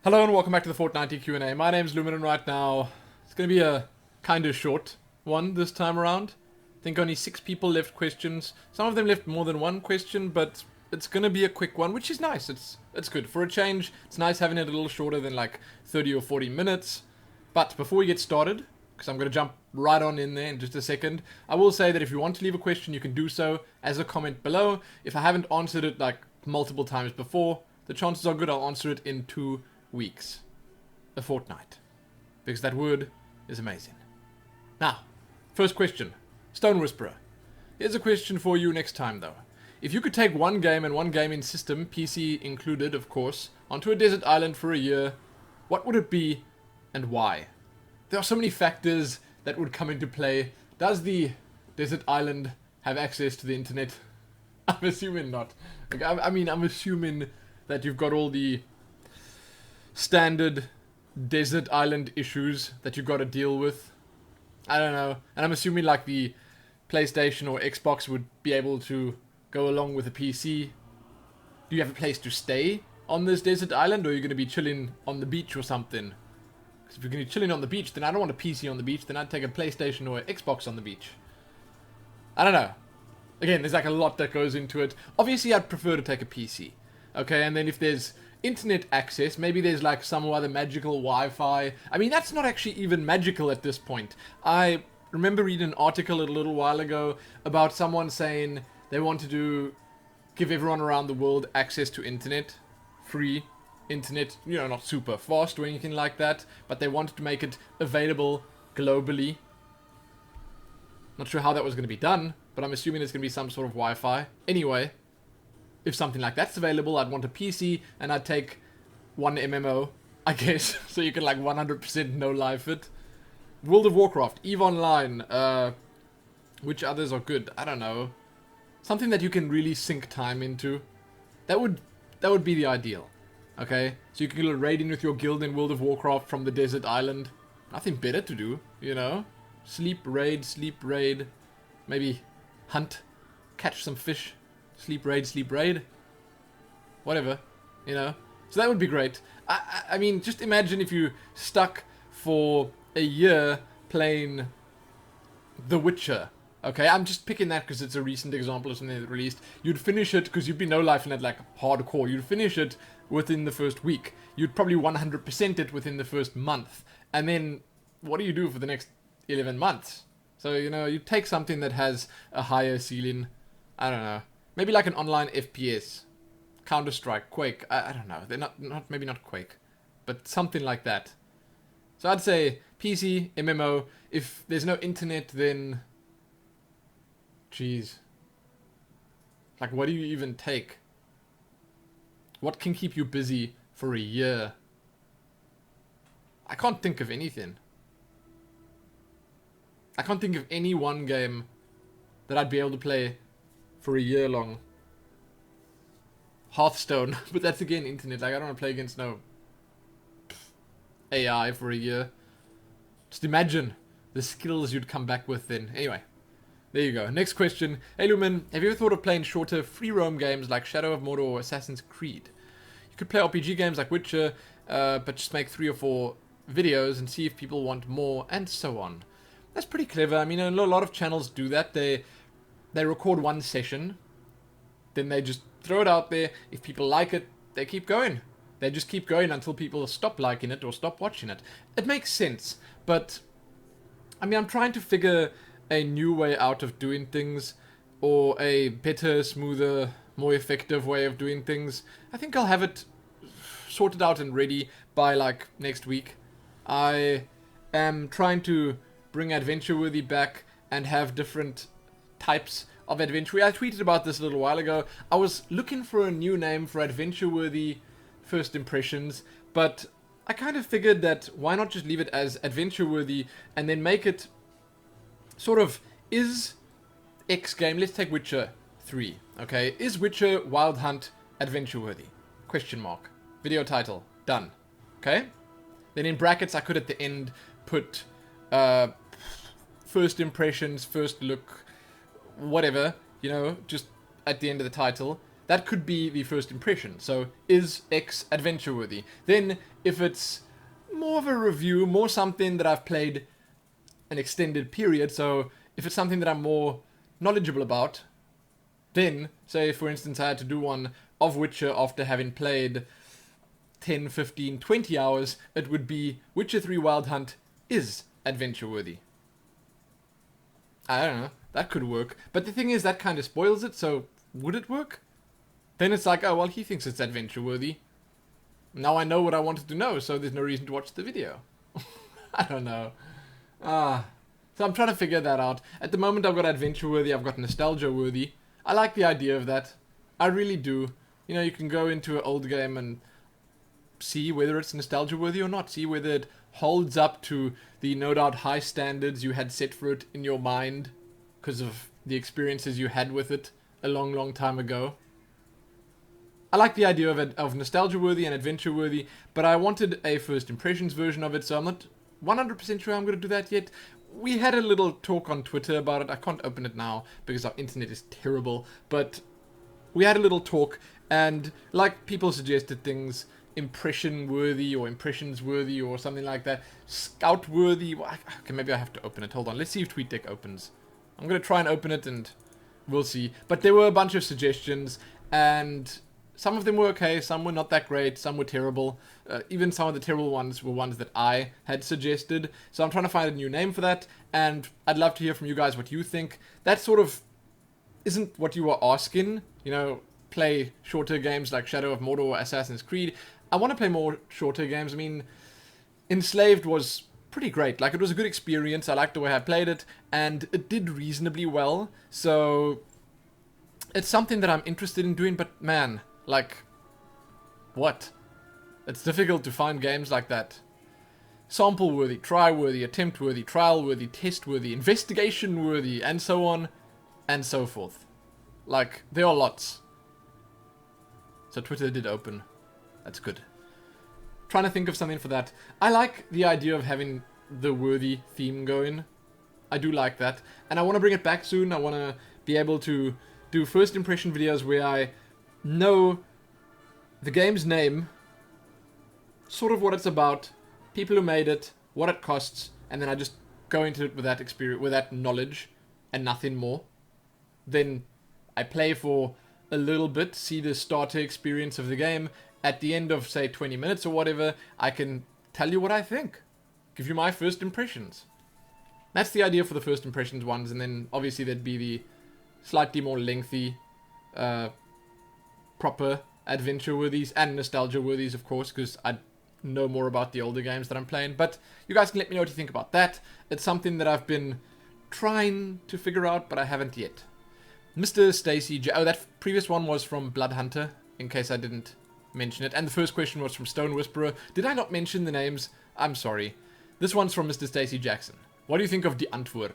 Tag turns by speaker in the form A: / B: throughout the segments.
A: Hello and welcome back to the Fortnightly Q&A. My name's Lumin and right now it's going to be a kind of short one this time around. I think only 6 people left questions. Some of them left more than one question, but it's going to be a quick one, which is nice. It's good. For a change, it's nice having it a little shorter than like 30 or 40 minutes. But before we get started, because I'm going to jump right on in there in just a second, I will say that if you want to leave a question, you can do so as a comment below. If I haven't answered it like multiple times before, the chances are good I'll answer it in 2 weeks, a fortnight, because that word is amazing. Now, first question, Stone Whisperer. Here's a question for you next time though. If you could take one game and one gaming system, PC included of course, onto a desert island for a year, what would it be and why? There are so many factors that would come into play. Does the desert island have access to the internet? I'm assuming not. Like, I'm assuming that you've got all the standard desert island issues that you got to deal with. I don't know. And I'm assuming like the PlayStation or Xbox would be able to go along with a PC. Do you have a place to stay on this desert island, or are you going to be chilling on the beach or something? Because if you're going to be chilling on the beach, then I don't want a PC on the beach. Then I'd take a PlayStation or an Xbox on the beach. I don't know. Again, there's like a lot that goes into it. Obviously, I'd prefer to take a PC. Okay, and then if there's internet access, maybe there's like some other magical Wi-Fi. I mean, that's not actually even magical at this point. I remember reading an article a little while ago about someone saying they wanted to give everyone around the world access to internet, free internet, you know, not super fast or anything like that, but they wanted to make it available globally. Not sure how that was going to be done, but I'm assuming there's going to be some sort of Wi-Fi. Anyway, if something like that's available, I'd want a PC, and I'd take one MMO, I guess, so you can like 100% no life it. World of Warcraft, EVE Online, which others are good? I don't know. Something that you can really sink time into. That would be the ideal. Okay? So you can go raiding with your guild in World of Warcraft from the desert island. Nothing better to do, you know? Sleep raid. Maybe hunt, catch some fish. Sleep raid. Whatever, you know. So that would be great. I mean, just imagine if you stuck for a year playing The Witcher. Okay, I'm just picking that because it's a recent example of something that released. You'd finish it, because you'd be no life in it like hardcore. You'd finish it within the first week. You'd probably 100% it within the first month. And then, what do you do for the next 11 months? So, you know, you take something that has a higher ceiling. I don't know. Maybe like an online FPS. Counter-Strike, Quake. I don't know. They're not maybe not Quake. But something like that. So I'd say PC, MMO. If there's no internet, then jeez. Like, what do you even take? What can keep you busy for a year? I can't think of anything. I can't think of any one game that I'd be able to play for a year long. Hearthstone, but that's again internet. Like, I don't want to play against no AI for a year. Just imagine the skills you'd come back with then. Anyway, there you go. Next question. Hey Lumin, have you ever thought of playing shorter free roam games like Shadow of Mordor or Assassin's Creed? You could play RPG games like Witcher, but just make 3 or 4 videos and see if people want more, and so on. That's pretty clever. I mean, a lot of channels do that. They record one session, then they just throw it out there. If people like it, they keep going. They just keep going until people stop liking it or stop watching it. It makes sense, but I mean, I'm trying to figure a new way out of doing things, or a better, smoother, more effective way of doing things. I think I'll have it sorted out and ready by like next week. I am trying to bring Adventure-worthy back and have different types of adventure. I tweeted about this a little while ago. I was looking for a new name for Adventure-worthy first impressions, but I kind of figured that why not just leave it as Adventure-worthy and then make it sort of, is X game, let's take Witcher 3, okay? Is Witcher Wild Hunt Adventure-worthy? Question mark. Video title. Done. Okay? Then in brackets I could at the end put first impressions, first look, whatever, you know, just at the end of the title. that could be the first impression. So, is X adventure worthy? Then, if it's more of a review, more something that I've played an extended period, so if it's something that I'm more knowledgeable about, then, say for instance I had to do one of Witcher after having played 10, 15, 20 hours, it would be Witcher 3 Wild Hunt is adventure worthy. I don't know, that could work. But the thing is, that kind of spoils it, so would it work? Then it's like, oh well, he thinks it's adventure worthy. Now I know what I wanted to know, so there's no reason to watch the video. I don't know. So I'm trying to figure that out. At the moment I've got adventure worthy, I've got nostalgia worthy. I like the idea of that. I really do. You know, you can go into an old game and see whether it's nostalgia worthy or not. See whether it holds up to the no doubt high standards you had set for it in your mind because of the experiences you had with it a long, long time ago. I like the idea of nostalgia worthy and adventure worthy, but I wanted a first impressions version of it, so I'm not 100% sure I'm going to do that yet. We had a little talk on Twitter about it. I can't open it now because our internet is terrible, but we had a little talk, and like people suggested things, impression worthy or impressions worthy or something like that, scout worthy. Okay, maybe I have to open it. Hold on, let's see if TweetDeck opens. I'm going to try and open it and we'll see. But there were a bunch of suggestions, and some of them were okay, some were not that great, some were terrible. Even some of the terrible ones were ones that I had suggested. So I'm trying to find a new name for that, and I'd love to hear from you guys what you think. That sort of isn't what you were asking, you know, play shorter games like Shadow of Mordor or Assassin's Creed. I want to play more shorter games. I mean, Enslaved was pretty great. Like, it was a good experience. I liked the way I played it, and it did reasonably well. So it's something that I'm interested in doing, but man, like, what? It's difficult to find games like that. Sample-worthy, try-worthy, attempt-worthy, trial-worthy, test-worthy, investigation-worthy, and so on and so forth. Like, there are lots. So Twitter did open. That's good. Trying to think of something for that. I like the idea of having the worthy theme going. I do like that. And I want to bring it back soon. I want to be able to do first impression videos where I know the game's name, sort of what it's about, people who made it, what it costs, and then I just go into it with that experience, with that knowledge, and nothing more. Then I play for a little bit, see the starter experience of the game. At the end of, say, 20 minutes or whatever, I can tell you what I think. Give you my first impressions. That's the idea for the first impressions ones, and then obviously there'd be the slightly more lengthy, proper adventure-worthies and nostalgia-worthies, of course, because I know more about the older games that I'm playing. But you guys can let me know what you think about that. It's something that I've been trying to figure out, but I haven't yet. Mr. Stacy J. Oh, that previous one was from Blood Hunter, in case I didn't mention it. And the first question was from Stone Whisperer. Did I not mention the names? I'm sorry. This one's from Mr. Stacy Jackson. What do you think of Die Antwoord?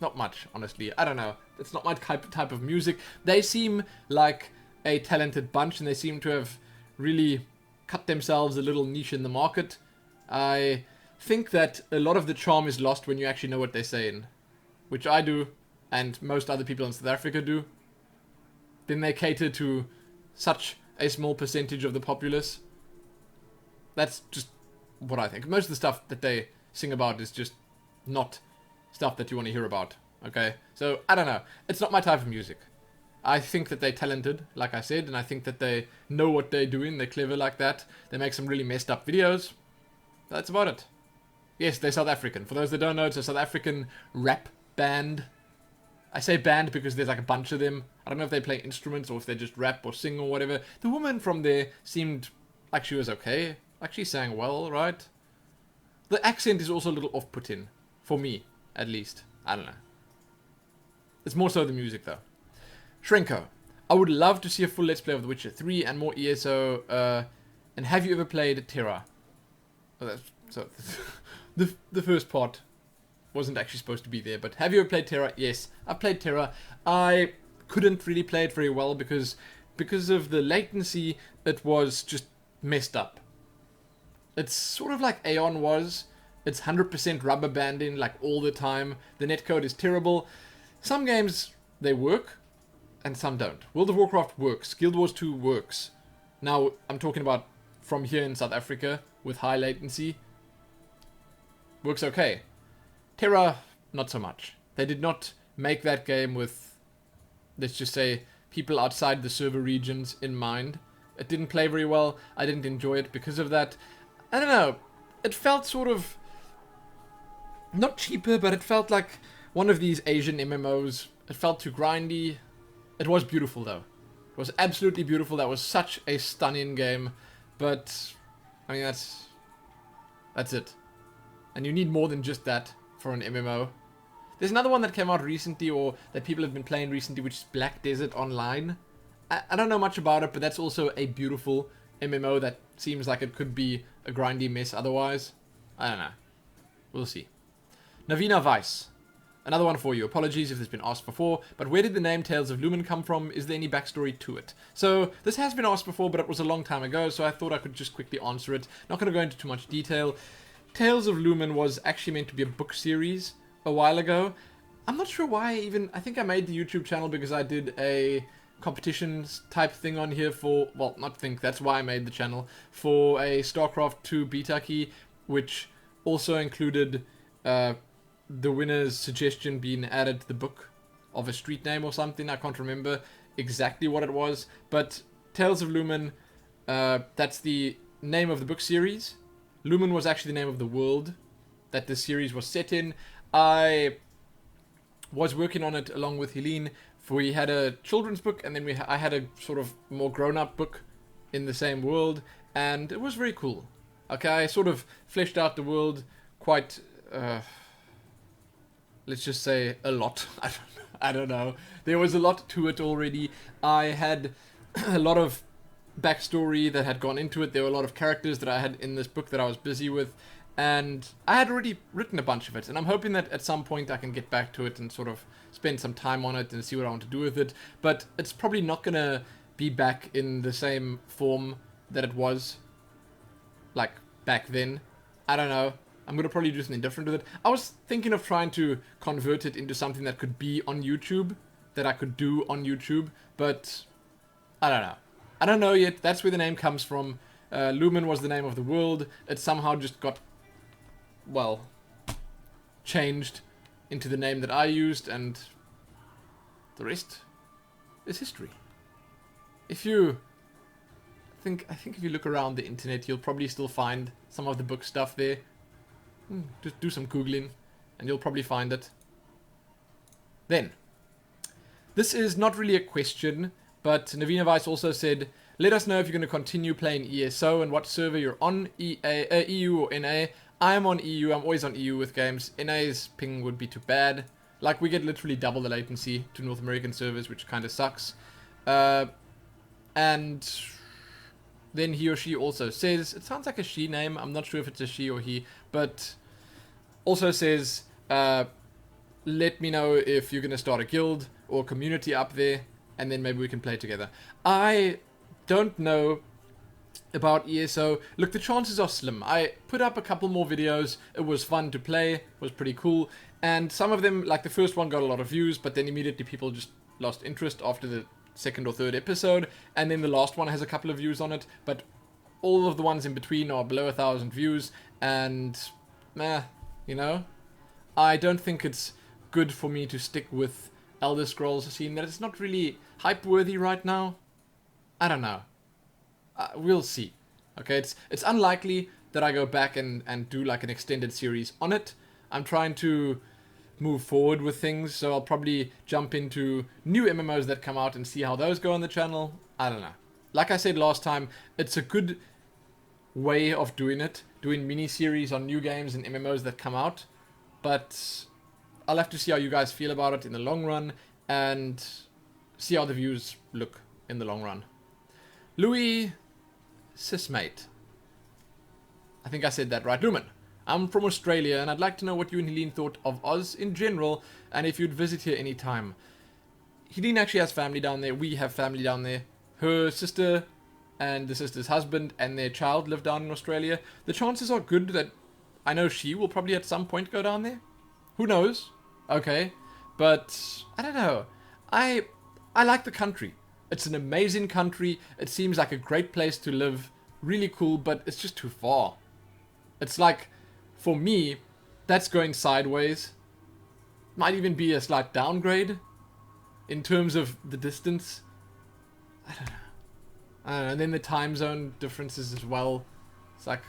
A: Not much, honestly. I don't know. It's not my type of music. They seem like a talented bunch, and they seem to have really cut themselves a little niche in the market. I think that a lot of the charm is lost when you actually know what they're saying, which I do, and most other people in South Africa do. Then they cater to such a small percentage of the populace. That's just what I think. Most of the stuff that they sing about is just not stuff that you want to hear about, okay? So, I don't know. It's not my type of music. I think that they're talented, like I said, and I think that they know what they're doing. They're clever like that. They make some really messed up videos. That's about it. Yes, they're South African. For those that don't know, it's a South African rap band. I say band because there's like a bunch of them. I don't know if they play instruments or if they just rap or sing or whatever. The woman from there seemed like she was okay. Like she sang well, right? The accent is also a little off-putting. For me, at least. I don't know. It's more so the music, though. Shrinko. I would love to see a full Let's Play of The Witcher 3 and more ESO. And have you ever played Terra? Oh, that's, so the first part wasn't actually supposed to be there, but have you ever played Terra? Yes, I've played Terra. I couldn't really play it very well because of the latency. It was just messed up. It's sort of like Aeon was. It's 100% rubber banding like all the time. The netcode is terrible. Some games, they work. and some don't. World of Warcraft works. Guild Wars 2 works. Now, I'm talking about from here in South Africa with high latency. Works okay. Terra, not so much. They did not make that game with, let's just say, people outside the server regions in mind. It didn't play very well. I didn't enjoy it because of that. I don't know. It felt sort of, not cheaper, but it felt like one of these Asian MMOs. It felt too grindy. It was beautiful though. It was absolutely beautiful. That was such a stunning game. But, I mean, that's it. And you need more than just that for an MMO. There's another one that came out recently, or that people have been playing recently, which is Black Desert Online. I don't know much about it, but that's also a beautiful MMO that seems like it could be a grindy mess otherwise. I don't know. We'll see. Navina Weiss. Another one for you. Apologies if this has been asked before, but where did the name Tales of Lumin come from? Is there any backstory to it? So, this has been asked before, but it was a long time ago, so I thought I could just quickly answer it. Not going to go into too much detail. Tales of Lumin was actually meant to be a book series a while ago. I'm not sure why even. I think I made the YouTube channel because I did a competitions type thing on here for, well, not think, that's why I made the channel, for a StarCraft 2 beta key, which also included the winner's suggestion being added to the book of a street name or something. I can't remember exactly what it was, but Tales of Lumin, that's the name of the book series. Lumin was actually the name of the world that the series was set in. I was working on it along with Helene. We had a children's book, and then I had a sort of more grown-up book in the same world, and it was very cool. Okay, I sort of fleshed out the world quite, let's just say, a lot. I don't know. There was a lot to it already. I had a lot of backstory that had gone into it. There were a lot of characters that I had in this book that I was busy with, and I had already written a bunch of it, and I'm hoping that at some point I can get back to it and sort of spend some time on it and see what I want to do with it. But it's probably not going to be back in the same form that it was, like, back then. I don't know. I'm going to probably do something different with it. I was thinking of trying to convert it into something that could be on YouTube, that I could do on YouTube, but I don't know. I don't know yet. That's where the name comes from. Lumin was the name of the world. It somehow just got, well, changed into the name that I used, and the rest is history. I think if you look around the internet, you'll probably still find some of the book stuff there. Just do some Googling, and you'll probably find it. Then, this is not really a question, but Navina Weiss also said, let us know if you're going to continue playing ESO and what server you're on, EU or NA. I am on EU. I'm always on EU with games. NA's ping would be too bad. Like, we get literally double the latency to North American servers, which kind of sucks. And then he or she also says, it sounds like a she name. I'm not sure if it's a she or he, but also says, let me know if you're going to start a guild or community up there, and then maybe we can play together. I don't know about ESO. Look, the chances are slim. I put up a couple more videos. It was fun to play. It was pretty cool. And some of them, like the first one, got a lot of views, but then immediately people just lost interest after the second or third episode. And then the last one has a couple of views on it, but all of the ones in between are below 1,000 views. And, you know, I don't think it's good for me to stick with Elder Scrolls, seeing that it's not really hype-worthy right now. I don't know. We'll see. Okay, it's unlikely that I go back and do like an extended series on it. I'm trying to move forward with things, so I'll probably jump into new MMOs that come out and see how those go on the channel. I don't know. Like I said last time, it's a good way of doing it, doing mini-series on new games and MMOs that come out, but I'll have to see how you guys feel about it in the long run, and see how the views look in the long run. Louis Sismate. I think I said that right. Lumin. I'm from Australia, and I'd like to know what you and Helene thought of Oz in general, and if you'd visit here anytime. Helene actually has family down there. We have family down there. Her sister and the sister's husband and their child live down in Australia. The chances are good that I know she will probably at some point go down there. Who knows? Okay. But, I don't know. I like the country. It's an amazing country. It seems like a great place to live. Really cool, but it's just too far. It's like, for me, that's going sideways. Might even be a slight downgrade in terms of the distance. I don't know. And then the time zone differences as well. It's like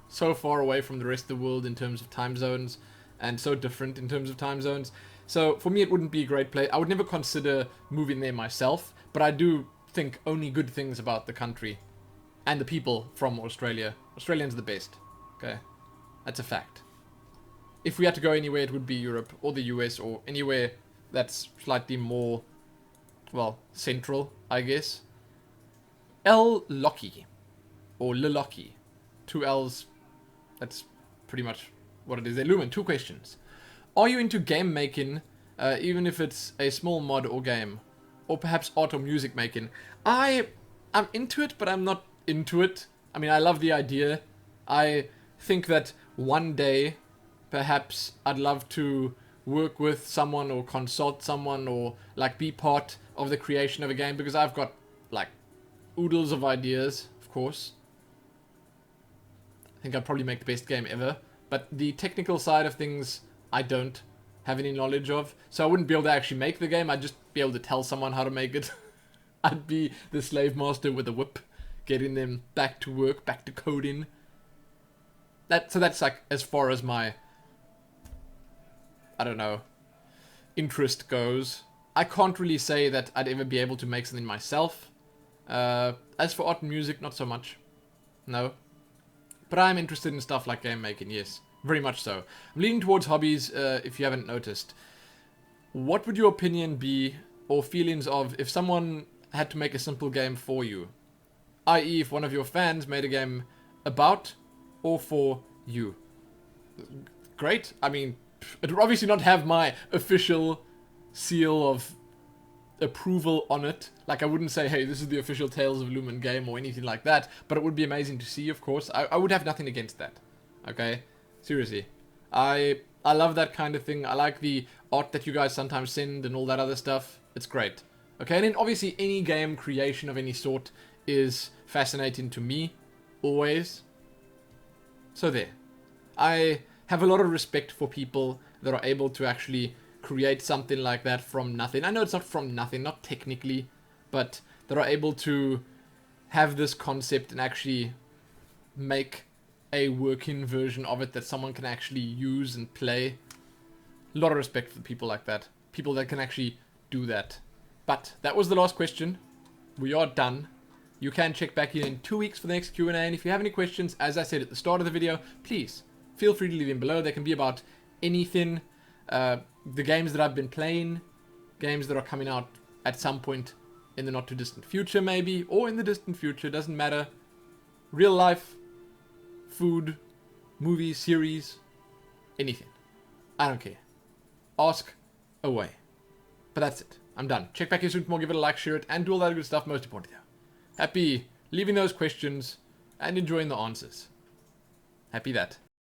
A: so far away from the rest of the world in terms of time zones, and so different in terms of time zones. So for me, it wouldn't be a great place. I would never consider moving there myself, but I do think only good things about the country and the people from Australia. Australians are the best. Okay, that's a fact. If we had to go anywhere, it would be Europe or the US or anywhere that's slightly more, well, central, I guess. L. Locky, or Lilocky, 2 L's, that's pretty much what it is. They Lumin, 2 questions. Are you into game making, even if it's a small mod or game? Or perhaps art or music making? I'm into it, but I'm not into it. I mean, I love the idea. I think that one day, perhaps, I'd love to work with someone or consult someone or, like, be part of the creation of a game, because I've got, like, oodles of ideas, of course. I think I'd probably make the best game ever. But the technical side of things, I don't have any knowledge of. So I wouldn't be able to actually make the game. I'd just be able to tell someone how to make it. I'd be the slave master with a whip, getting them back to work, back to coding. So that's like as far as my, I don't know, interest goes. I can't really say that I'd ever be able to make something myself. As for art and music, not so much. No. But I'm interested in stuff like game making, yes. Very much so. I'm leaning towards hobbies, if you haven't noticed. What would your opinion be, or feelings of, if someone had to make a simple game for you? I.e., if one of your fans made a game about or for you. Great. I mean, it would obviously not have my official seal of approval on it. Like, I wouldn't say, hey, this is the official Tales of Lumin game or anything like that, but it would be amazing to see, of course. I would have nothing against that. Okay? Seriously. I love that kind of thing. I like the art that you guys sometimes send and all that other stuff. It's great. Okay, and then obviously any game creation of any sort is fascinating to me, always. So there. I have a lot of respect for people that are able to actually create something like that from nothing. I know it's not from nothing, not technically, but that are able to have this concept and actually make a working version of it that someone can actually use and play. A lot of respect for people like that. People that can actually do that. But that was the last question. We are done. You can check back in 2 weeks for the next Q&A, and if you have any questions, as I said at the start of the video, please feel free to leave them below. They can be about anything. The games that I've been playing, games that are coming out at some point in the not too distant future maybe, or in the distant future, doesn't matter. Real life, food, movies, series, anything. I don't care. Ask away. But that's it. I'm done. Check back in soon for more, give it a like, share it, and do all that good stuff, most importantly. Happy leaving those questions and enjoying the answers. Happy that.